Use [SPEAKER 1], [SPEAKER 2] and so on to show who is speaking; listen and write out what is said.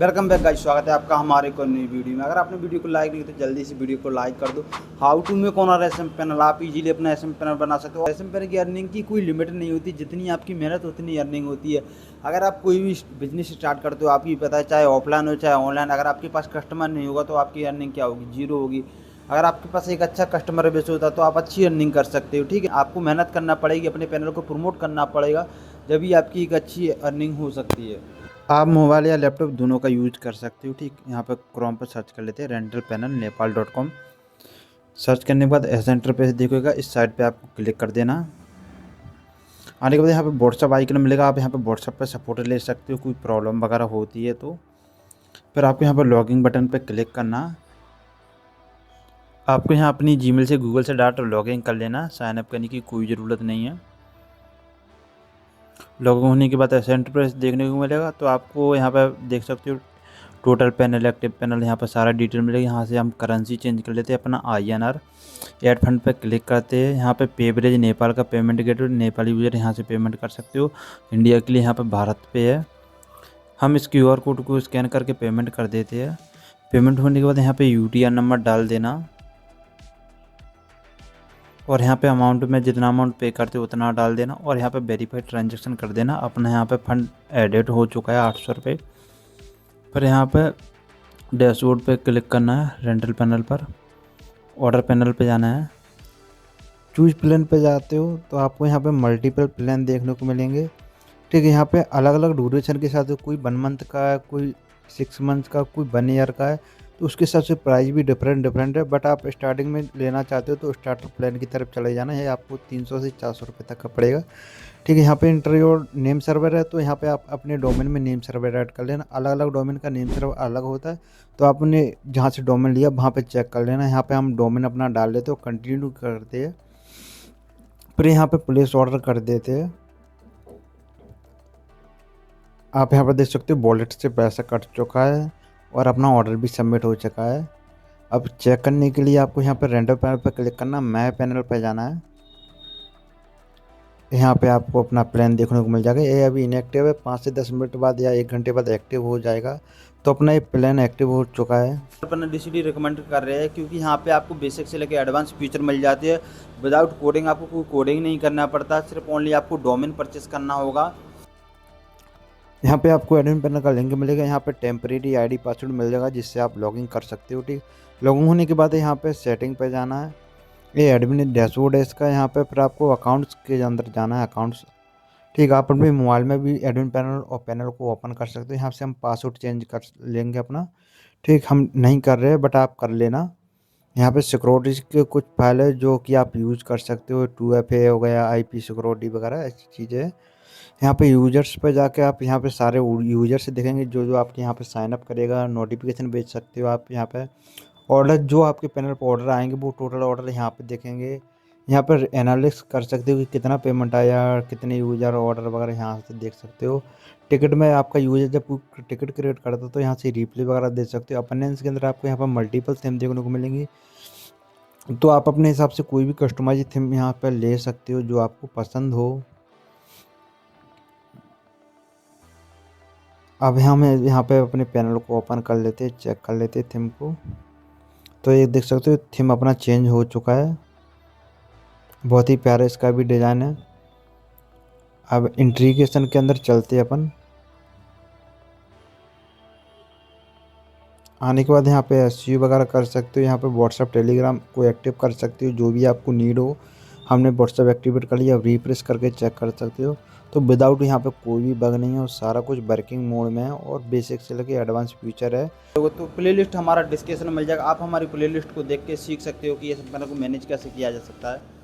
[SPEAKER 1] Welcome back guys, स्वागत है आपका हमारे एक और नई वीडियो में। अगर आपने वीडियो को लाइक नहीं तो जल्दी से वीडियो को लाइक कर दो। How to make owner SM panel, आप इजीली अपना एसएम पैनल बना सकते हो। एसएम पैनल की अर्निंग की कोई लिमिट नहीं होती, जितनी आपकी मेहनत उतनी अर्निंग होती है। अगर आप कोई भी बिजनेस स्टार्ट करते हो, आपकी पता है चाहे ऑफलाइन हो चाहे ऑनलाइन, अगर आपके पास कस्टमर नहीं होगा तो आपकी अर्निंग क्या होगी? जीरो होगी। अगर आपके पास एक अच्छा कस्टमर बेस होता तो आप अच्छी अर्निंग कर सकते हो। ठीक है, आपको मेहनत करना पड़ेगी, अपने पैनल को प्रमोट करना पड़ेगा, जब भी आपकी एक अच्छी अर्निंग हो सकती है। आप मोबाइल या लैपटॉप दोनों का यूज कर सकते हो। ठीक, यहाँ पर क्रोम पर सर्च कर लेते हैं रेंटल पैनल नेपाल.com। सर्च करने के बाद ऐसा इंटरफेस दिखेगा, इस साइट पे आपको क्लिक कर देना। आने के बाद यहाँ पे व्हाट्सअप आइकन मिलेगा, आप यहाँ पे व्हाट्सअप पे सपोर्ट ले सकते हो, कोई प्रॉब्लम वगैरह होती है तो। फिर आपको यहाँ पर लॉगिन बटन पे क्लिक करना। आपको यहाँ अपनी जीमेल से गूगल से डायरेक्ट लॉगिन कर लेना, साइन अप करने की कोई ज़रूरत नहीं है। लॉगिन होने के बाद ऐसा इंटरफेस देखने को मिलेगा, तो आपको यहाँ पर देख सकते हो टोटल पैनल, एक्टिव पैनल, यहाँ पर सारा डिटेल मिलेगा। यहाँ से हम करेंसी चेंज कर लेते हैं अपना INR। ऐड फंड पर क्लिक करते हैं, यहाँ पे पेवरेज नेपाल का पेमेंट गेटवे, नेपाली यूजर यहाँ से पेमेंट कर सकते हो। इंडिया के लिए यहाँ पर भारत पे है। हम इस QR कोड को स्कैन करके पेमेंट कर देते हैं। पेमेंट होने के बाद यहाँ पे UTR नंबर डाल देना, और यहाँ पे अमाउंट में जितना अमाउंट पे करते हो उतना डाल देना, और यहाँ पे वेरीफाइड ट्रांजेक्शन कर देना। अपना यहाँ पे फंड एडिट हो चुका है 800 रुपये। फिर यहाँ पे डैशबोर्ड पे क्लिक करना है, रेंटल पैनल पर ऑर्डर पैनल पे जाना है। चूज प्लान पे जाते हो तो आपको यहाँ पे मल्टीपल प्लान देखने को मिलेंगे। ठीक है, यहाँ पे अलग अलग ड्यूरेशन के साथ, कोई 1 मंथ का है, कोई 6 मंथ का, कोई 1 ईयर का है, तो उसके हिसाब से प्राइस भी डिफरेंट है। बट आप स्टार्टिंग में लेना चाहते हो तो स्टार्टर प्लान की तरफ चले जाना है, आपको 300 से 400 रुपये तक का पड़ेगा। ठीक है, यहाँ पे इंटर योर नेम सर्वर है, तो यहाँ पे आप अपने डोमेन में नेम सर्वर ऐड कर लेना। अलग अलग डोमेन का नेम सर्वर अलग होता है, तो आपने जहाँ से डोमेन लिया वहाँ पे चेक कर लेना। यहाँ पे हम डोमेन अपना डाल लेते हो, कंटिन्यू करते हैं, फिर यहाँ पे प्लेस ऑर्डर कर देते हैं। आप यहाँ पर देख सकते हो वॉलेट से पैसा कट चुका है और अपना ऑर्डर भी सबमिट हो चुका है। अब चेक करने के लिए आपको यहाँ पर रेंडर पैनल पर क्लिक करना, मैं पैनल पर जाना है। यहाँ पे आपको अपना प्लान देखने को मिल जाएगा। ये अभी इनएक्टिव है, 5 से 10 मिनट बाद या 1 घंटे बाद एक्टिव हो जाएगा। तो अपना ये प्लान एक्टिव हो चुका है। अपना DCD रिकमेंड कर रहे हैं, क्योंकि यहाँ पे आपको बेसिक से लेकर एडवांस फीचर मिल जाते हैं। विदाउट कोडिंग आपको कोई कोडिंग नहीं करना पड़ता, सिर्फ ओनली आपको डोमेन परचेस करना होगा। यहाँ पे आपको एडमिन पैनल का लिंक मिलेगा, यहाँ पे टेम्परेरी ID पासवर्ड मिल जाएगा, जिससे आप लॉगिन कर सकते हो। ठीक, लॉगिन होने के बाद यहाँ पे सेटिंग पे जाना है। ये एडमिन डैशबोर्ड है इसका, यहाँ पे फिर आपको अकाउंट्स के अंदर जाना है, अकाउंट्स। ठीक, आप अपने मोबाइल में भी एडमिन पैनल और पैनल को ओपन कर सकते हो। यहाँ से हम पासवर्ड चेंज कर लेंगे अपना। ठीक, हम नहीं कर रहे बट आप कर लेना। यहाँ पे सिक्योरिटी के कुछ फाइल है जो कि आप यूज़ कर सकते हो, 2FA हो गया, IP सिक्योरिटी वगैरह ऐसी चीज़ें हैं। यहाँ पे यूजर्स पे जाके आप यहाँ पे सारे यूजर्स देखेंगे, जो जो आपके यहाँ पे साइन अप करेगा, नोटिफिकेशन भेज सकते हो आप। यहाँ पे ऑर्डर जो आपके पैनल पर ऑर्डर आएंगे वो टोटल ऑर्डर यहाँ पे देखेंगे। यहाँ पर एनालिसिस कर सकते हो कि कितना पेमेंट आया, कितने यूज़र ऑर्डर वगैरह यहाँ से देख सकते हो। टिकट में आपका यूज़र जब टिकट क्रिएट करता है तो यहाँ से रिप्ले वगैरह दे सकते हो। अपेंडेंस के अंदर आपको यहाँ पर मल्टीपल थीम देखने को मिलेंगी, तो आप अपने हिसाब से कोई भी कस्टमाइज थीम यहाँ पर ले सकते हो जो आपको पसंद हो। अब हम यहाँ पे अपने पैनल को ओपन कर लेते हैं, चेक कर लेते हैं थीम को। तो ये देख सकते हो थीम अपना चेंज हो चुका है, बहुत ही प्यारा इसका भी डिज़ाइन है। अब इंट्रीगेशन के अंदर चलते हैं अपन। आने के बाद यहाँ पे SEO वगैरह कर सकते हो, यहाँ पे व्हाट्सअप टेलीग्राम को एक्टिव कर सकते हो, जो भी आपको नीड हो। हमने व्हाट्सअप एक्टिवेट कर लिया, रिफ्रेश करके चेक कर सकते हो। तो विदाउट यहाँ पे कोई भी बग नहीं है, और सारा कुछ वर्किंग मोड में है, और बेसिक से लेके एडवांस फीचर है। तो प्लेलिस्ट हमारा डिस्क्रिप्शन में मिल जाएगा, आप हमारी प्लेलिस्ट को देख के सीख सकते हो कि ये सब को मैनेज कैसे किया जा सकता है।